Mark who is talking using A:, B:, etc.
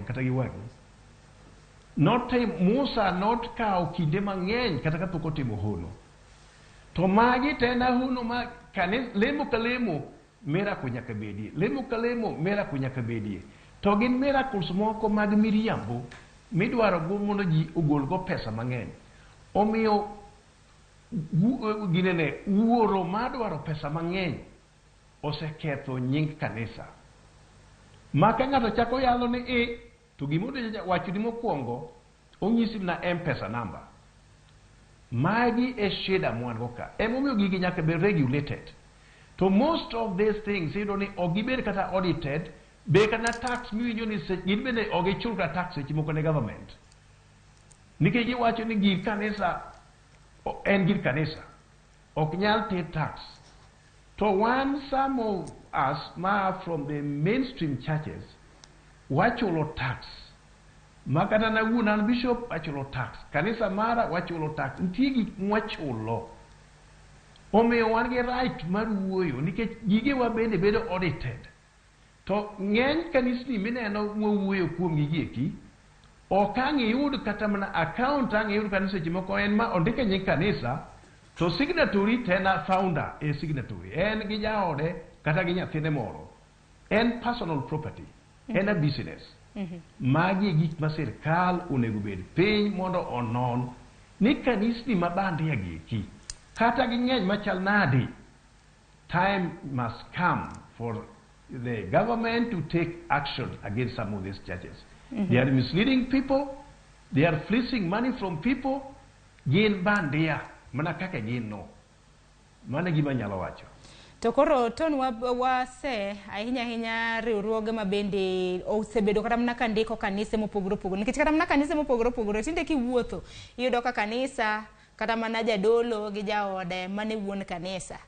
A: kata gi wagi. Not Musa not kao kinde mang'eny kata ka pok otimo hono. To magi tena hono ma lemo ka lemo miracle nyaka bedie. Lemo ka lemo miracle nyaka bedie. To gin miracles moko mag miriambo midwaro go mondo ji ogol go pesa mang'eny. Omiyo ginene wuoro madwaro pesa mang'eny oseketho nying kanisa. Maka ng'ato chako yalo ni to gimondo wacho ni mokwongo onyisi na pesa namba. Magi shida mwan go ka. Emomiyo gigi nyaka be regulated. To most of these things you ni ogibed kata audited be kana tax miwinjo ni gin bende ogichul ka tax seche moko ne government. Nikech iwacho ni gir kanisa en gir kanisa ok nyal te tax. To some of us from the mainstream churches wachulo tax. Makata na wunan bishop wachulo tax. Kanisa mara wachulo tax. Nitie gik mwachulo. Omiyo wan gi right mar wuoyo nikech gigewa bende bedo audited. To ng'eny kanisni mineno mwuoyo kuom gigieki ok ang' iyud kata mana account ang' iyud kanisa seche moko en ma ondike nying kanisa to signatory tena founder signatory en gi jaode kata gi nyathine moro en personal property en a business. Magi gik ma sirkal onego bed piny mondo onon ni kanisni mabande gieki kata gi ng'eny machal nadi. Time must come for the government to take action against some of these churches. They are misleading people. They are fleecing money from people. Gin bandia mana kaka gin no. Mana gima nyalo wacho.
B: To koro ton wase ahinya riwruoge mabende osebedo kata mana kandiko kanise mopogore opogore. Nikech kata mana kanise mopogore opogore tinde kiwuotho iyudo ka kanisa kata mana jadolo gi jaode mane wuon kanisa